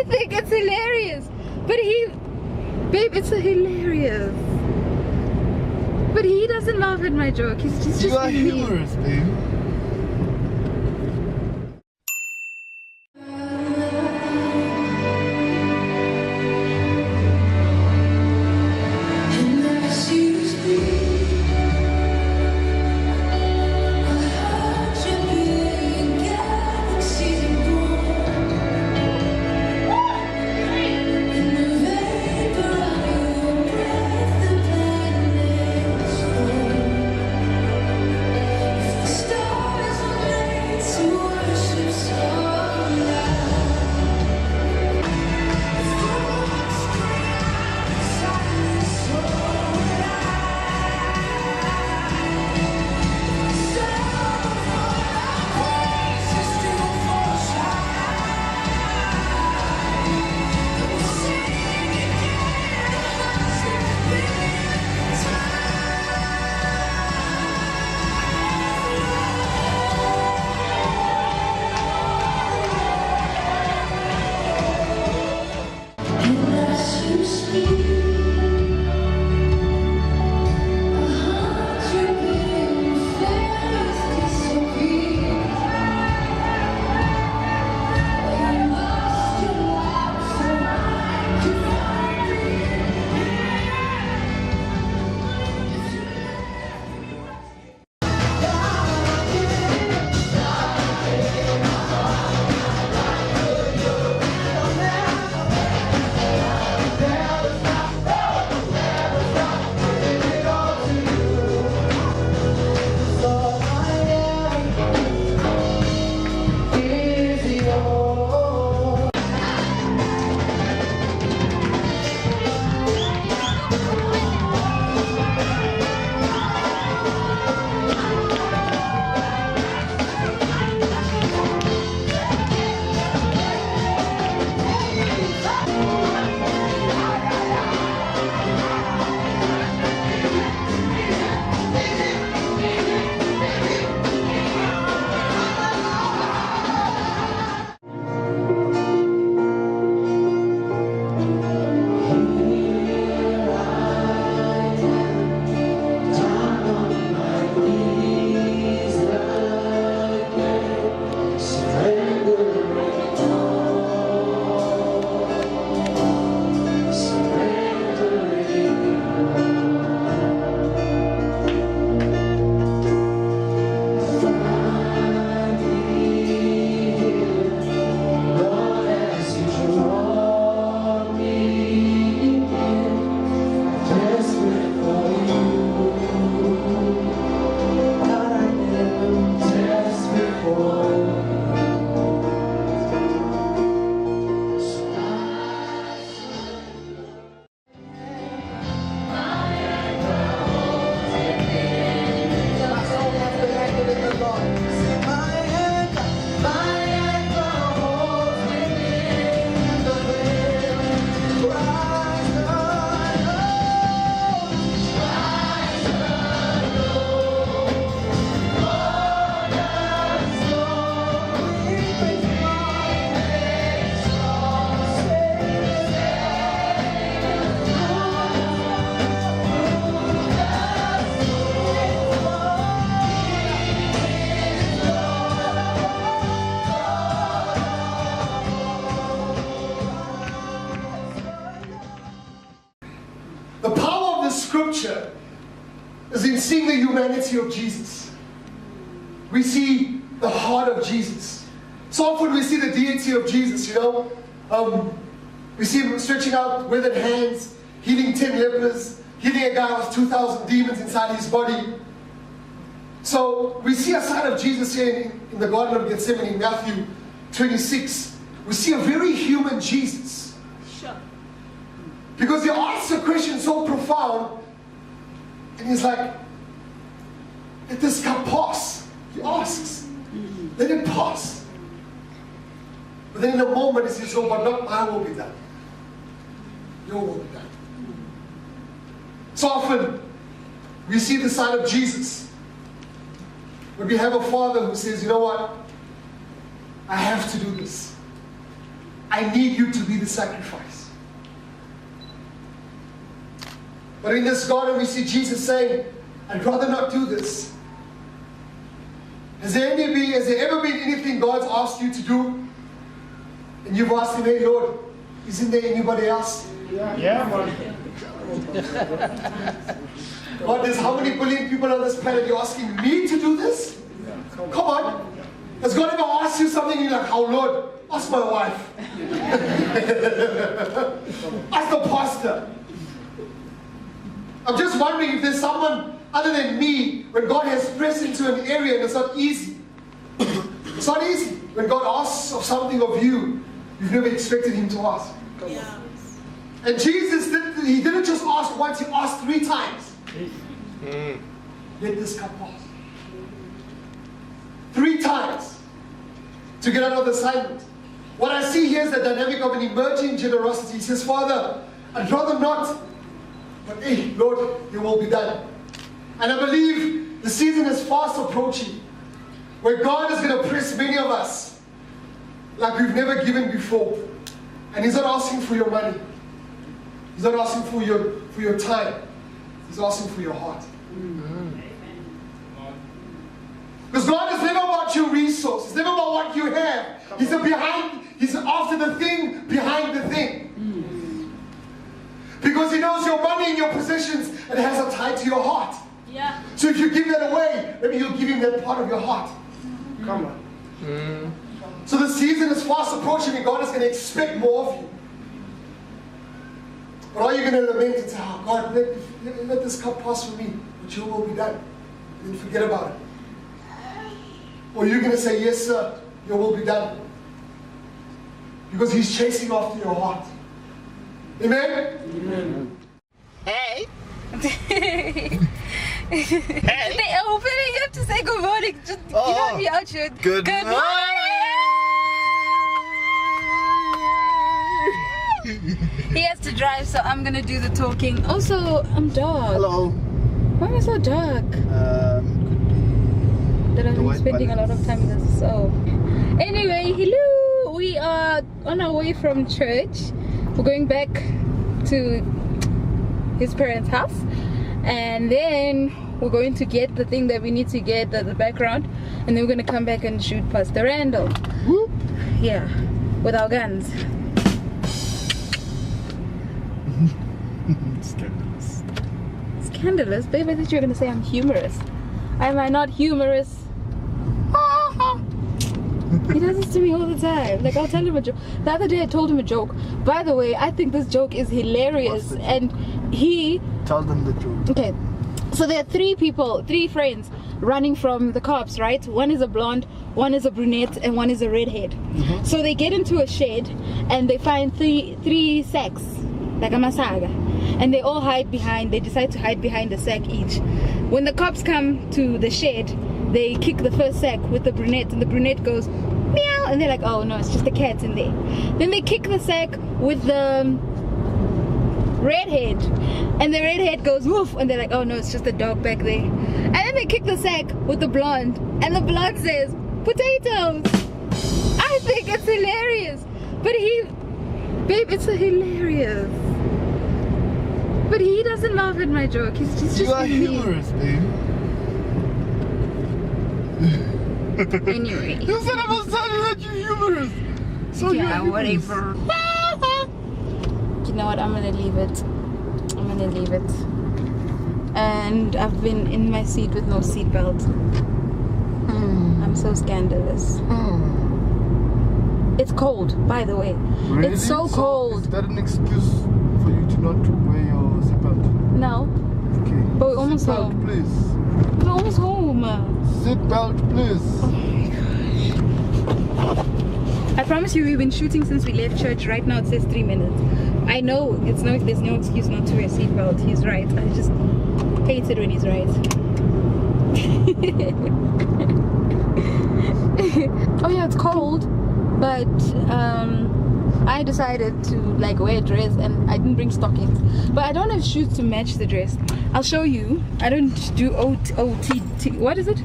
I think it's hilarious. But babe, it's hilarious. But he doesn't laugh at my joke. He's just You are being mean. humorous, babe. Scripture is in seeing the humanity of Jesus. We see the heart of Jesus. So often we see the deity of Jesus, you know. We see him stretching out withered hands, healing 10 lepers, healing a guy with 2,000 demons inside his body. So we see a side of Jesus here in the Garden of Gethsemane in Matthew 26. We see a very human Jesus. Sure. Because he asks a question so profound, and he's like, let this cup pass. He asks, let it pass. But then in a moment he says, oh, but not my will be done. Your will be done. So often we see the side of Jesus. But we have a Father who says, you know what? I have to do this. I need you to be the sacrifice. But in this garden we see Jesus saying, I'd rather not do this. Has there ever been anything God's asked you to do? And you've asked him, hey Lord, isn't there anybody else? Yeah, man. God, there's how many billion people on this planet, you're asking me to do this? Come on. Has God ever asked you something and you're like, oh Lord, ask my wife. Ask the pastor. I'm just wondering if there's someone other than me, when God has pressed into an area and it's not easy. It's not easy. When God asks of something of you, you've never expected him to ask. Yeah. And Jesus, he didn't just ask once, he asked 3 times. Let this cup pass. 3 times to get out of the assignment. What I see here is the dynamic of an emerging generosity. He says, Father, I'd rather not, but hey, Lord, your will be done. And I believe the season is fast approaching where God is going to press many of us like we've never given before. And he's not asking for your money. He's not asking for your time. He's asking for your heart. Because God is never about your resources. It's never about what you have. He's after the thing behind the thing. Because he knows your money and your possessions, and it has a tie to your heart. Yeah. So if you give that away, maybe you'll give him that part of your heart. Come on. So the season is fast approaching and God is going to expect more of you. But are you going to lament and say, oh God, let this cup pass from me, but your will be done. And then forget about it. Or you're going to say, yes sir, your will be done. Because he's chasing after your heart. Amen? Amen. Hey. They open it, you have to say good morning. Just, you know, be out here. Good morning. He has to drive, so I'm gonna do the talking. Also, I'm dark. Hello. Why am I so dark? That I've been spending a lot of time in this. So, anyway, hello. We are on our way from church. We're going back to his parents' house, and then we're going to get the thing that we need to get at the background, and then we're gonna come back and shoot Pastor Randall. Whoop. Yeah, with our guns. Scandalous. Scandalous, babe. I thought you were gonna say I'm humorous. Am I not humorous? He does this to me all the time. Like, I'll tell him a joke. The other day I told him a joke. By the way, I think this joke is hilarious. And he... Tell them the truth. Okay. So there are 3 friends running from the cops, right? One is a blonde, one is a brunette, and one is a redhead. So they get into a shed and they find three sacks, like a masaga. And they all they decide to hide behind a sack each. When the cops come to the shed, they kick the first sack with the brunette, and the brunette goes meow, and they're like, oh no, it's just a cat in there. Then they kick the sack with the redhead, and the redhead goes woof, and they're like, oh no, it's just a dog back there. And then they kick the sack with the blonde, and the blonde says potatoes. I think it's hilarious. But babe, it's hilarious. But he doesn't laugh at my joke. He's just You are mean. humorous, babe. Anyway. You said I was telling that you're humorous. So Yeah, you're whatever. You know what? I'm gonna leave it. And I've been in my seat with no seatbelt. I'm so scandalous. It's cold, by the way. Really? It's so cold. Is that an excuse for you to not wear your seatbelt? No, Okay. but we're almost Seatbelt, home. please. We're almost home. Seatbelt, please. I promise you, we've been shooting since we left church. Right now it says 3 minutes. I know there's no excuse not to wear a seatbelt. He's right. I just hate it when he's right. Oh yeah, it's cold, but I decided to like wear a dress, and I didn't bring stockings. But I don't have shoes to match the dress. I'll show you. I don't do OTT. What is it?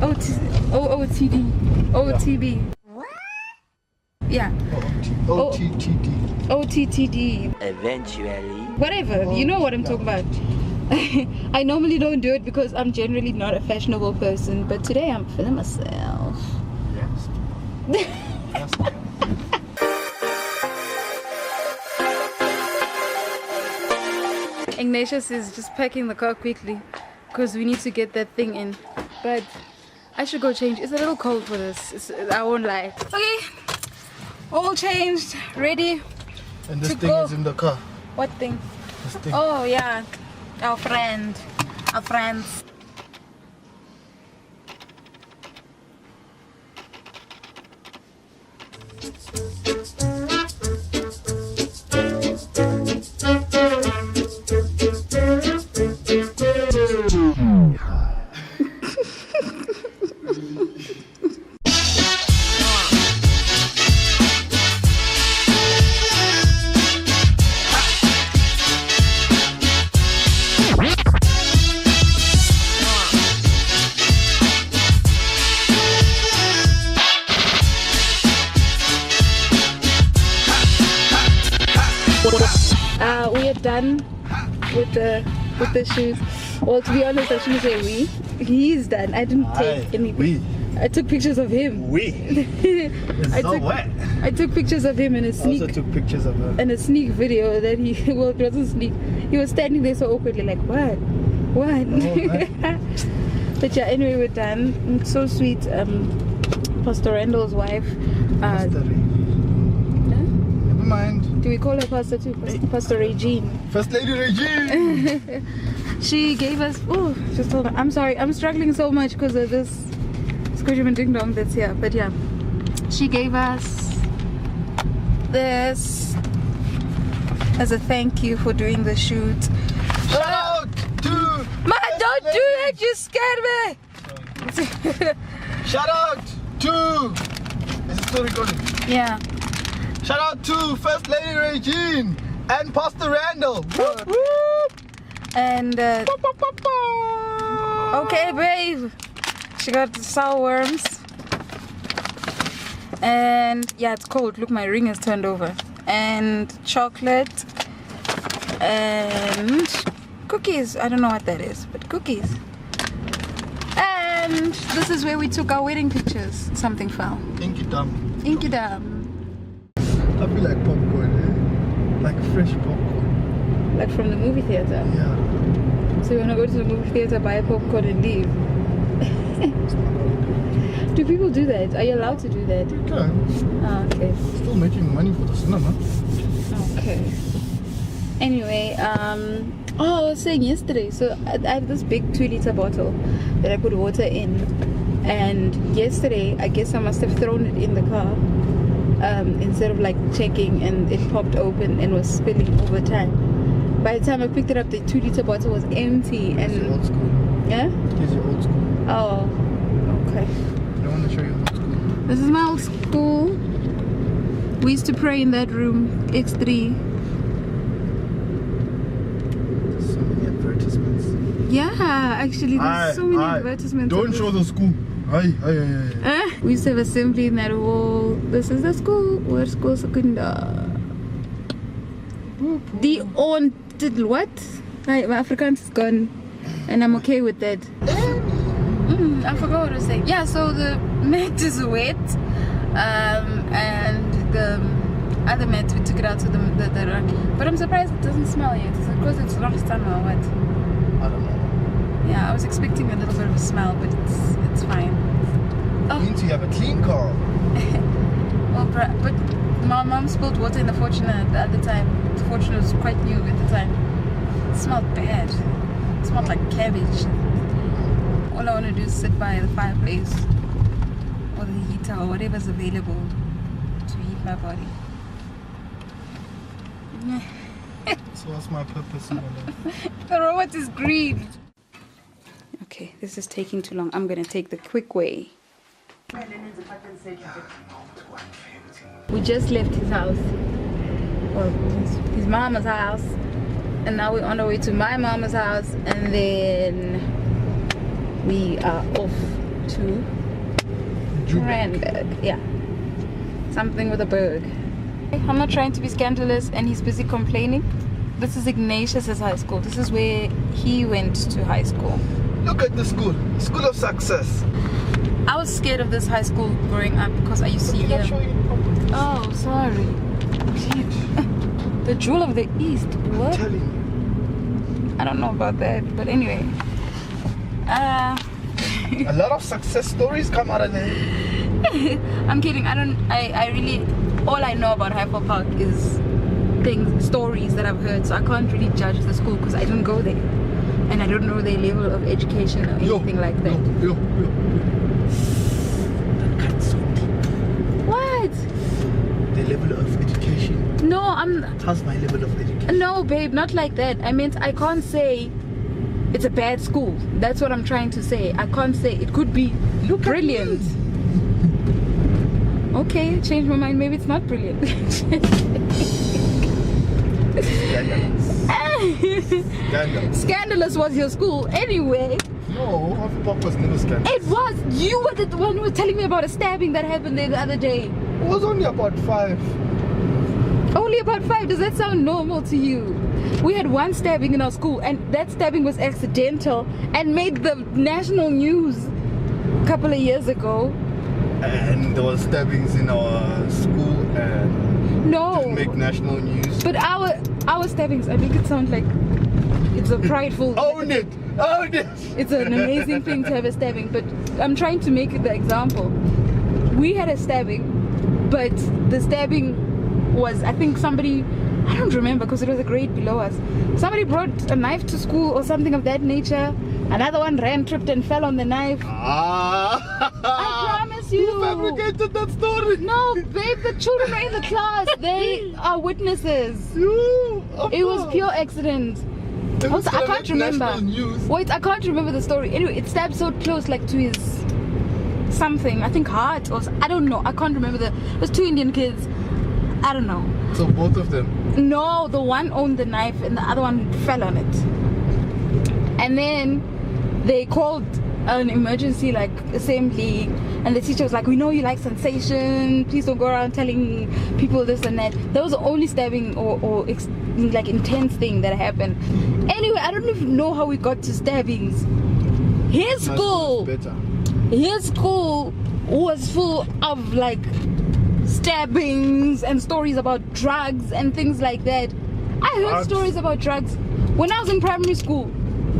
OOTD. OTB. Yeah. OTTD. OTTD. Eventually. Whatever. You know what I'm talking about. I normally don't do it because I'm generally not a fashionable person, but today I'm feeling myself. Yes. Yes. Ignatius is just packing the car quickly because we need to get that thing in. But I should go change. It's a little cold for this. I won't lie. Okay, all changed, ready. And this To thing go. is in the car. What thing? This thing. Oh yeah, our friends. We are done with the shoes. Well, to be honest, I shouldn't say we. He's done. I didn't take any. We. I took pictures of him. We. It's so wet. I took pictures of him in a I sneak also took pictures of her. in a sneak video that he well, it wasn't sneak. He was standing there so awkwardly, like what? But yeah, anyway, we're done. It's so sweet. Pastor Randall's wife. Never mind. Do we call her Pastor too? Pastor Regine. First Lady Regine. She gave us. Oh, just hold on. I'm sorry. I'm struggling so much because of this Squidgerman Ding Dong that's here. But yeah, she gave us this as a thank you for doing the shoot. Shout out to. Man, don't do that. You scared me. Shout out to. Is it still recording? Yeah. Shout out to First Lady Regine and Pastor Randall. Whoop, whoop. And okay, babe. She got sour worms. And yeah, it's cold. Look, my ring is turned over. And chocolate. And cookies. I don't know what that is, but cookies. And this is where we took our wedding pictures. Something fell. Inky Dum. Inky Dam. I feel like popcorn, eh? Like fresh popcorn. Like from the movie theater. Yeah. So you wanna go to the movie theater, buy a popcorn and leave? It's not how to Do people do that? Are you allowed to do that? do it. Okay. Oh, okay. Still making money for the cinema. Okay. Anyway, I was saying yesterday, so I have this big 2-liter bottle that I put water in, and yesterday I guess I must have thrown it in the car instead of like checking, and it popped open and was spilling over time. By the time I picked it up, the 2-liter bottle was empty. It's your And old school. yeah. It's your old school. Oh, okay. I want to show you old school. This is my old school. We used to pray in that room, X3. So many advertisements. Yeah, actually, there's so many advertisements. Don't of show this. the school. Hi. We used to have assembly in that wall. This is the school. Where school secunda. The on did what? My Afrikaans is gone, and I'm okay with that. I forgot what I was saying. Yeah, so the mat is wet, and the other mat we took it out to the rug. But I'm surprised it doesn't smell yet. Is it because it's not summer or what? I don't know. Yeah, I was expecting a little bit of a smell, but it's fine. It means you have a clean car. Well, but my mom spilled water in the Fortuner the other time. The Fortuner was quite new at the time. It smelled bad. It smelled like cabbage. All I want to do is sit by the fireplace or the heater or whatever's available to heat my body. So what's my purpose in my life? The robot is green. Okay, this is taking too long. I'm gonna take the quick way. We just left his house, well, his mama's house, and now we're on our way to my mama's house, and then we are off to Randburg. Yeah. Something with a berg. I'm not trying to be scandalous and he's busy complaining. This is Ignatius's high school. This is where he went to high school. Look at the school. School of success. I was scared of this high school growing up because I used to hear. Oh, sorry. The Jewel of the East. What? I'm telling you. I don't know about that, but anyway. A lot of success stories come out of there. I'm kidding. I really, all I know about Hyper Park is stories that I've heard. So I can't really judge the school because I didn't go there. And I don't know their level of education or anything like that. Yo. That cuts so deep. What? The level of education. No, How's my level of education? no, babe, not like that. I meant I can't say it's a bad school. That's what I'm trying to say. I can't say it could be brilliant. Okay, change my mind. Maybe it's not brilliant. Scandalous was your school anyway. No, Hyper Park was never scandalous. It was. You were the one who was telling me about a stabbing that happened there the other day. It was only about 5. Only about 5. Does that sound normal to you? We had one stabbing in our school and that stabbing was accidental and made the national news a couple of years ago. And there was stabbings in our school and No. didn't make national news. But our stabbings, I make it sound like it's a prideful. Own it! Own it! It's an amazing thing to have a stabbing, but I'm trying to make it the example. We had a stabbing, but the stabbing was, I think somebody, I don't remember because it was a grade below us. Somebody brought a knife to school or something of that nature. Another one ran, tripped and fell on the knife. Ah! I promise you. Who fabricated that story? No, babe, the children were in the class. They are witnesses. You, It was pure accident. Also, I can't remember. Wait, I can't remember the story. Anyway, it stabbed so close, like to his something. I think heart or I don't know. I can't remember it was 2 Indian kids. I don't know. So both of them. No, the one owned the knife and the other one fell on it. And then they called an emergency like assembly, and the teacher was like, "We know you like sensation. Please don't go around telling people this and that." That was the only stabbing or like intense thing that happened. Anyway, I don't even know how we got to stabbings. His school was full of like stabbings and stories about drugs and things like that. I heard stories about drugs when I was in primary school.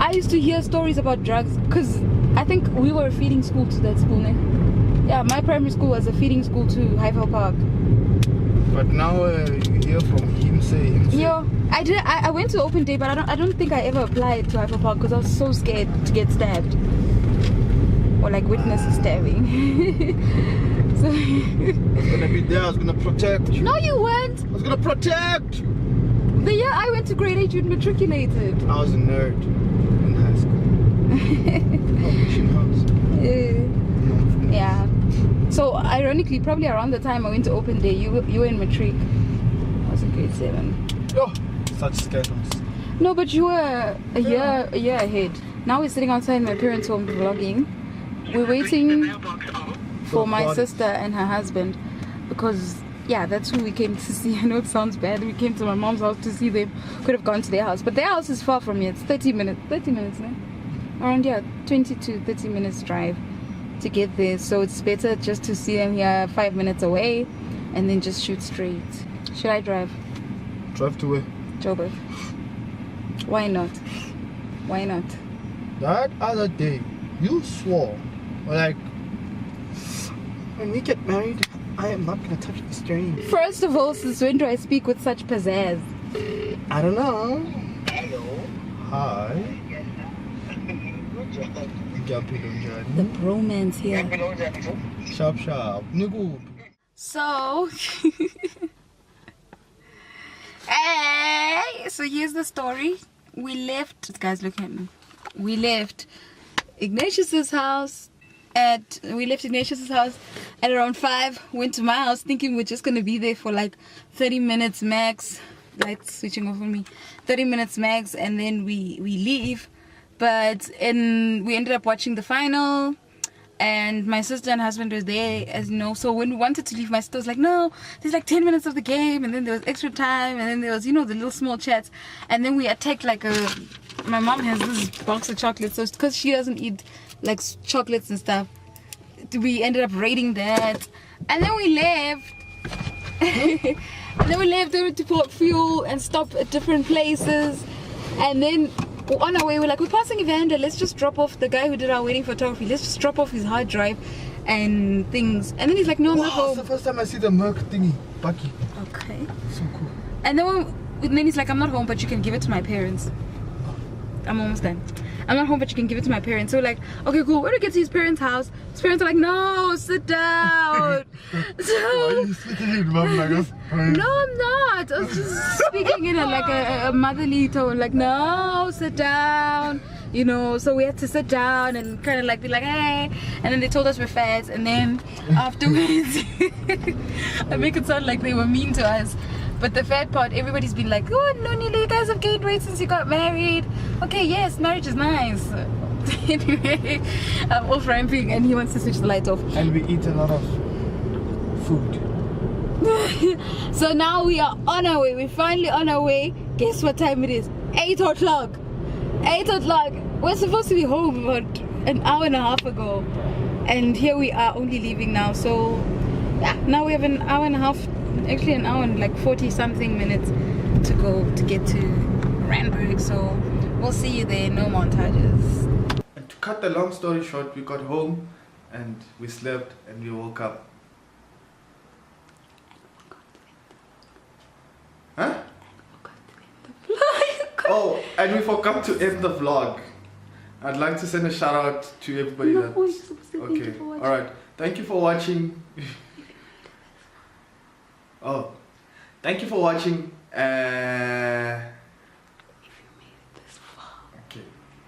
I used to hear stories about drugs because I think we were a feeding school to that school, né? Yeah, my primary school was a feeding school to Hyper Park. But now you hear from him say. Yo, I went to open day, but I don't think I ever applied to Hyper Park because I was so scared to get stabbed or like witness a stabbing. So I was gonna be there. I was gonna protect you. no, you weren't. I was gonna protect you. The year I went to grade 8, you'd matriculated. I was a nerd in high school. Mission house. Yeah. So ironically, probably around the time I went to open day, you were in matric. I was in grade 7. Yo, such scandals. No, but you were a year ahead. Now we're sitting outside my parents' home vlogging. We're waiting for my sister and her husband because yeah, that's who we came to see. I know it sounds bad. We came to my mom's house to see them. Could have gone to their house, but their house is far from here. It's 30 minutes, no? Around 20 to 30 minutes drive to get there. So it's better just to see them here 5 minutes away and then just shoot straight. Should I drive? Drive to where? Joburg. Why not? Why not? That other day, you swore, like, when we get married, I am not gonna touch the steering. First of all, since when do I speak with such pizzazz? I don't know. Hi. The bromance here. Sharp, sharp. Nigu. So, hey, so here's the story. We left. This guy's looking at me. We left Ignatius's house at around 5. Went to my house thinking we're just gonna be there for like 30 minutes max. Lights switching off on me. 30 minutes max, and then we leave. But we ended up watching the final, and my sister and husband were there, as you know. So when we wanted to leave, my sister was like, no, there's like 10 minutes of the game, and then there was extra time, and then there was, you know, the little small chats, and then we attacked like my mom has this box of chocolates, so because she doesn't eat like chocolates and stuff, we ended up raiding that, and then we left. And then we left there to put fuel and stop at different places, and then on our way we're like, we're passing Evander, let's just drop off the guy who did our wedding photography, let's just drop off his hard drive and things. And then he's like, no, I'm not Wow, home. it's the first time I see the Merc thingy, Bucky. Okay. So cool. And then he's like, I'm not home, but you can give it to my parents. I'm almost done. I'm not home, but you can give it to my parents. So we're like, okay, cool. When we get to his parents' house, his parents are like, no, sit down. Why are you speaking in mom like us? No, I'm not. I was just speaking in a motherly tone, like, no, sit down. You know, so we had to sit down and kind of like be like, hey. And then they told us we're fat. And then afterwards, I make it sound like they were mean to us. But the fat part, everybody's been like, oh, no, you guys have gained weight since you got married. Okay, yes, marriage is nice. Anyway, I'm off ramping and he wants to switch the lights off. And we eat a lot of food. So now we are on our way. We're finally on our way. Guess what time it is? 8 o'clock. 8 o'clock. We're supposed to be home about an hour and a half ago. And here we are only leaving now. So, yeah, now we have an hour and a half. Actually an hour and like 40 something minutes to go to get to Randburg, so we'll see you there. No montages. And to cut the long story short, we got home and we slept and we woke up. Huh? Oh, and we forgot to end the vlog. I'd like to send a shout out to everybody that. Okay, alright. Thank you for watching. Oh, thank you for watching. Okay.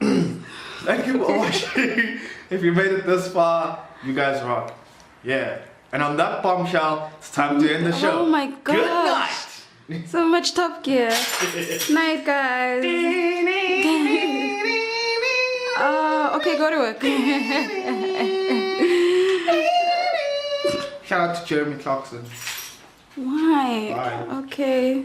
Thank you for watching. If you made it this far, you guys rock. Yeah. And on that bombshell, it's time to end the show. Oh my god. Good night. So much Top Gear. Night, guys. Okay, go to work. Shout out to Jeremy Clarkson. Why? Bye. Okay.